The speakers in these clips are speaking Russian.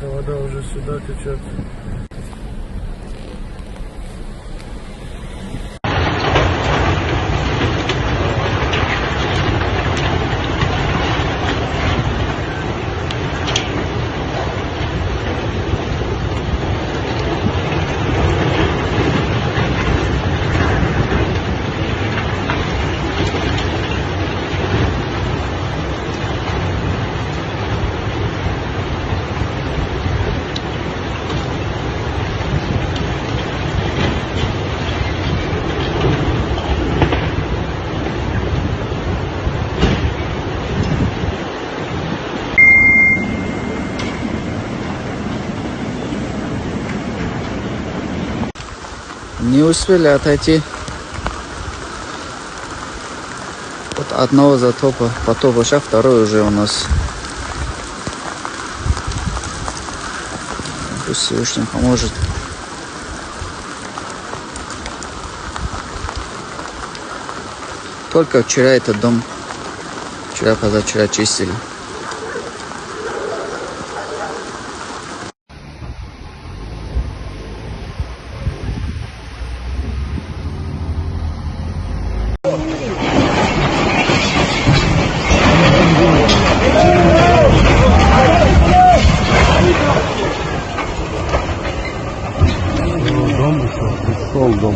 Вода уже сюда течет. Не успели отойти от одного потопа, сейчас второй уже у нас. Пусть Всевышний поможет. Только вчера этот дом, позавчера чистили. Dom.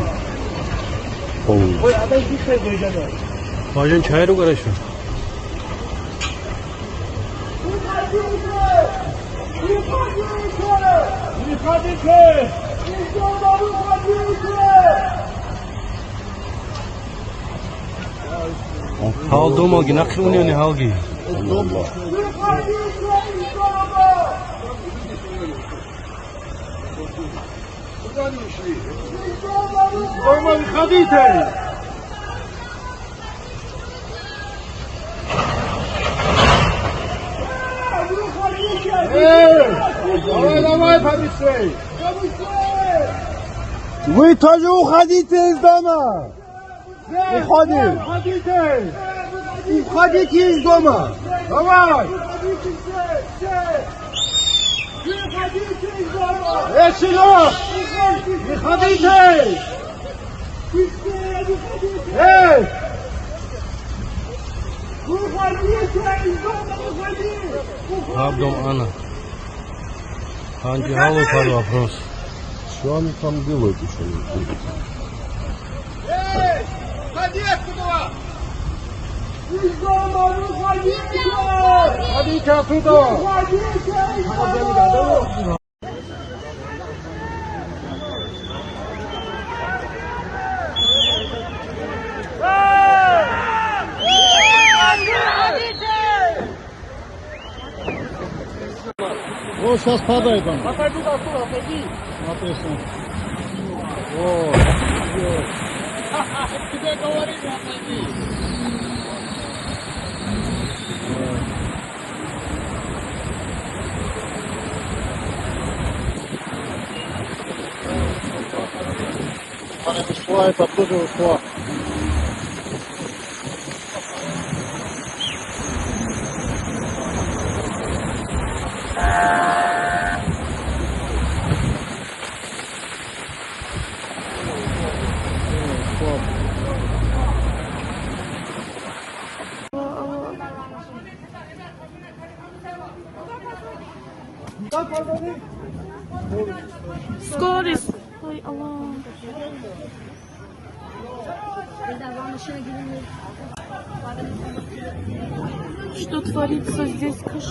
Ой, а дай дихай выйдет. Важен чайру хорошо. Хал дома гинакли уни халги. Дома выходите! Давай, побыстрей! Вы тоже уходите из дома! Уходите! Уходите из дома! Давай! Выходите из дома! Сюда! Выходите! Эй! Выходите из дома! Выходите! Абдом Анна. Антихалу пару вопрос. Что они там делают еще? Эй! Ходи оттуда! Из дома выходите! Ходите оттуда! Выходите из дома! Вот сейчас падает он. Отойди оттуда, отойди! Смотри, что. О, тебе говорили, отойди! Она ушла, это оттуда ушла. Скорость. Ой, Аллах. Что творится здесь, Каш?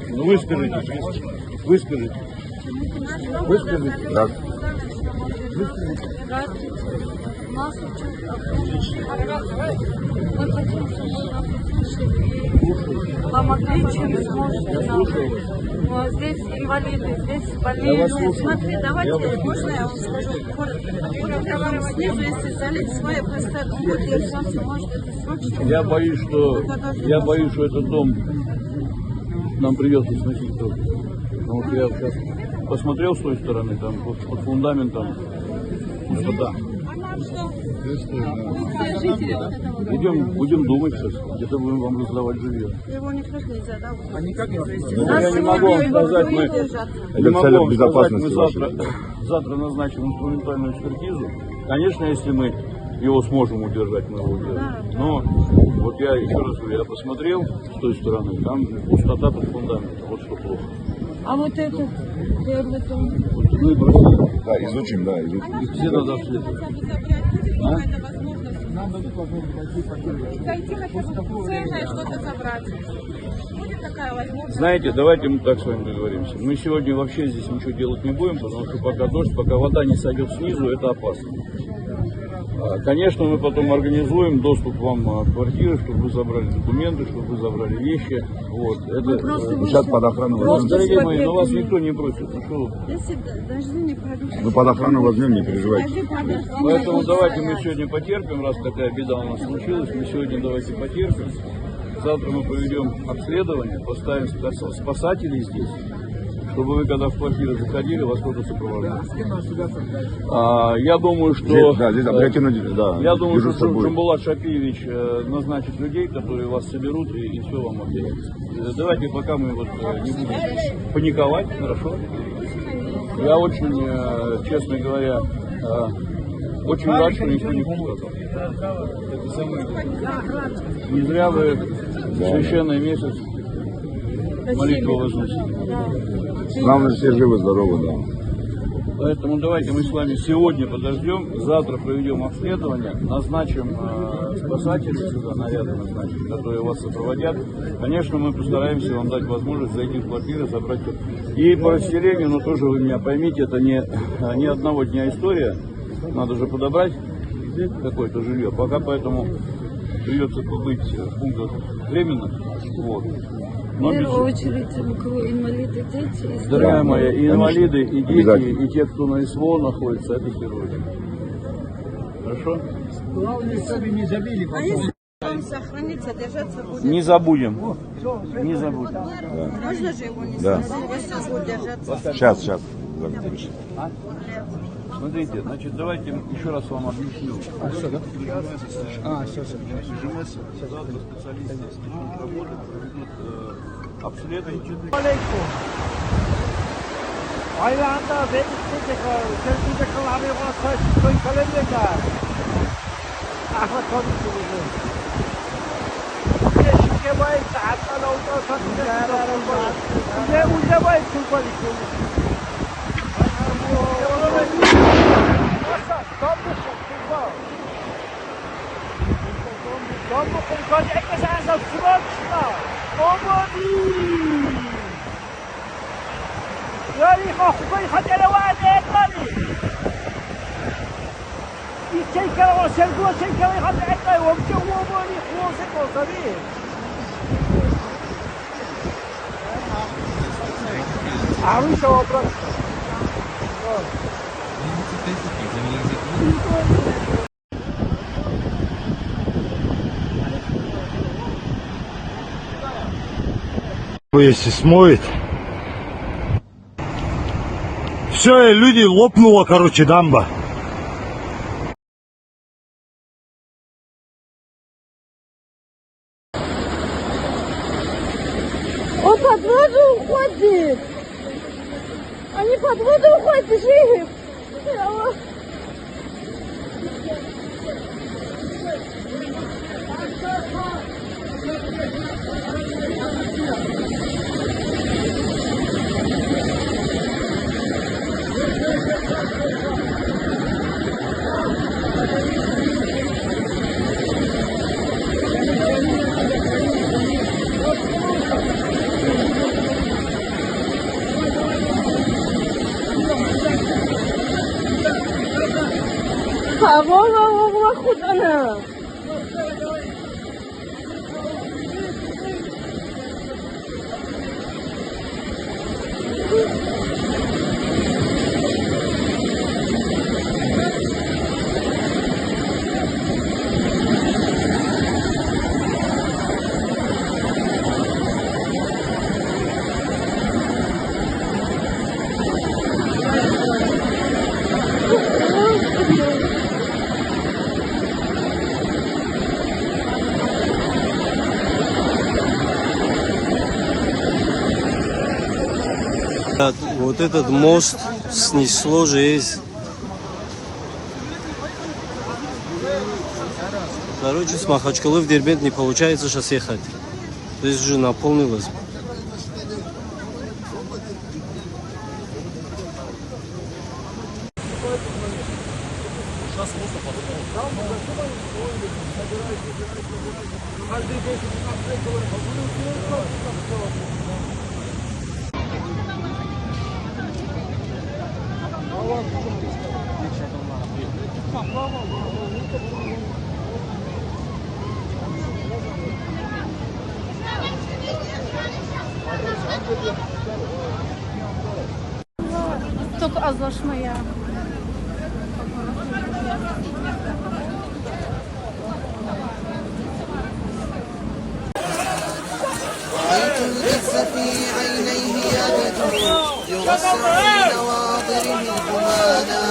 Ну вы скажите. Вы скажите. Вы скажите. Так. Нас учат мы хотим, чтобы нас услышали и помогли, чем сможете нам. Но здесь инвалиды, здесь болезнь. Смотри, давайте, можно я вам скажу, город товаров снизу, если залить свое поставить, вот я солнце, может это срочно. Я боюсь, что этот дом нам придется сносить тоже. Потому что я сейчас посмотрел с той стороны, там под фундаментом вода. Будем думать сейчас, где-то будем вам раздавать жилье. Его никак нельзя, да? А никак не завести. Я не могу вам сказать, мы завтра назначим инструментальную экспертизу. Конечно, если мы его сможем удержать, мы его удержим. Но вот я еще раз говорю, я посмотрел с той стороны, там пустота под фундаментом, вот что плохо. А вот это первый дом. Да, изучим. Все надо обследовать. Нам дадут возможность пойти хотя бы ценное что-то забрать. Будет такая возможность? Знаете, давайте мы так с вами договоримся. Мы сегодня вообще здесь ничего делать не будем, потому что пока дождь, пока вода не сойдет снизу, это опасно. Конечно, мы потом организуем доступ вам в квартиры, чтобы вы забрали документы, чтобы вы забрали вещи. Вот. Это Сейчас под охрану возьмем. дорогие мои, но вас никто не просит. Ну, что вы? Если дожди не пройдут. Мы под охрану возьмем, не переживайте. Поэтому давайте мы сегодня потерпим, раз такая беда у нас случилась, мы сегодня давайте потерпим. Завтра мы проведем обследование, поставим спасателей здесь, чтобы вы, когда в квартиру заходили, вас кто-то сопровождал. Я думаю, что я думаю, что Джамбулат Шапиевич назначит людей, которые вас соберут и все вам объяснят. Давайте пока мы вот не будем паниковать, хорошо? Я очень, честно говоря, очень рад, что никто не пострадал. Это самое. Не зря вы священный месяц молитву возносите. Главное, все живы, здоровы, да. Поэтому давайте мы с вами сегодня подождем, завтра проведем обследование, назначим спасателей сюда, наряды назначим, которые вас сопроводят. Конечно, мы постараемся вам дать возможность зайти в квартиру, забрать. И по расселению, но тоже вы меня поймите, это не одного дня история. Надо же подобрать какое-то жилье. Пока поэтому придется побыть в пунктах временно. Вот. В первую очередь, у кого инвалиды, дети. Дорогая моя, и инвалиды, и дети, и те, кто на СВО находится, это герои. Хорошо? Главное, чтобы не забили. А если он сохранится, держаться будет? Не забудем. Не забудем. Можно же его не Да. сохранить, если он будет держаться? Сейчас. Смотрите, значит, давайте еще раз вам объясню. Все. Завтра специалисты начнут работать, проведут обследование. Ayağında ve gidecek o. Kendince kılavı ona koy kalemle gel. Ahmet konuşuyor. Şimdi bayık hatta da o da satıyor. Uca bayık kullanıyor. Domu kumkon ekle sen de sıvırmışlar. Omoni. Yani hafifayı hadere vaat etmeli. İçeri kere o sevgiye sevgiye hadere etmeli. Omçe omoni kuosek olsa değil. Abi şu obraz. Если смоет. Все, и люди лопнула, короче, дамба. Он под воду уходит. Они под воду уходят, живы. والله خذ Вот этот мост снесло жесть. Короче, с Махачкалы в Дербент не получается сейчас ехать. Здесь уже наполнилось. Çok azlaşma ya. رأيت الجز في عينيه يبدو يرصع في نواظره الجمانا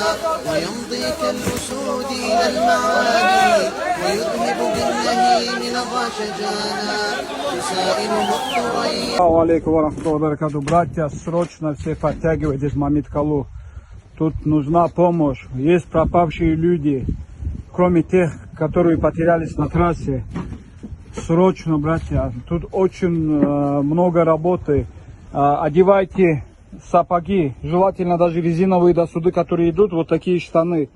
ويمضي كالأسود إلى المعالي ويذهب بالنهيم لظى شجانا يسائله الثريا. Ассаламу алейкум ва рахматуллахи ва баракатуху. Братья, срочно все подтягивайтесь в Мамиткалу. Тут нужна помощь. Есть пропавшие люди, кроме тех, которые потерялись на трассе. Срочно, братья. Тут очень много работы. Одевайте сапоги, желательно даже резиновые до сюда, которые идут, вот такие штаны.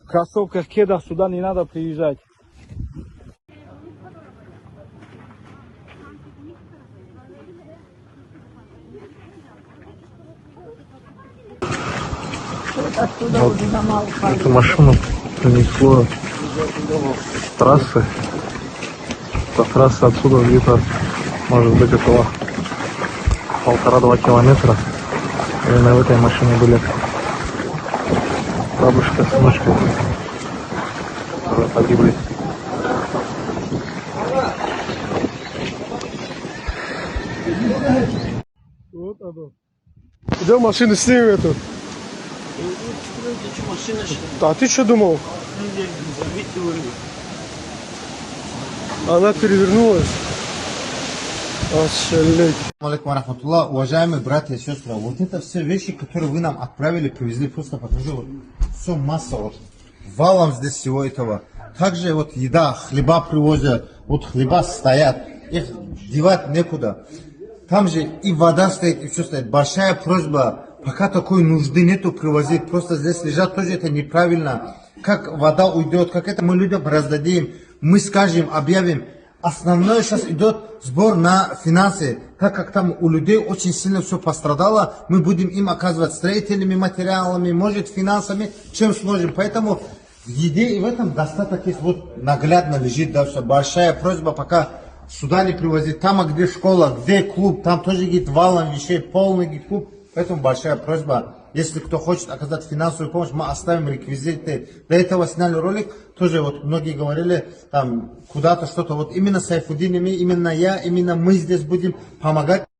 В кроссовках, кедах сюда не надо приезжать. Эту машину принесло с трассы. По трассе отсюда где-то может быть около 1,5-2 километра. Именно в этой машине были бабушка с внучкой, которые погибли. Идем машину снимем эту. А ты что думал? Она перевернулась. Алейкум рахматуллах. Уважаемые братья и сестры, вот это все вещи, которые вы нам отправили, привезли, просто покажу. Вот, все масса, вот, валом здесь всего этого. Также вот еда, хлеба привозят, вот хлеба стоят, их девать некуда. Там же и вода стоит, и все стоит. Большая просьба, пока такой нужды нету привозить, просто здесь лежат, тоже это неправильно. Как вода уйдет, как это мы людям раздадим, мы скажем, объявим. Основное сейчас идет сбор на финансы, так как там у людей очень сильно все пострадало, мы будем им оказывать строительными материалами, может финансами, чем сможем. Поэтому в еде и в этом достаток есть, вот наглядно лежит, да, все. Большая просьба пока сюда не привозить, там где школа, где клуб, там тоже есть валом вещей, полный клуб. Поэтому большая просьба, если кто хочет оказать финансовую помощь, мы оставим реквизиты. До этого сняли ролик, тоже вот многие говорили, там куда-то что-то, вот именно Сайфуддин, именно я, именно мы здесь будем помогать.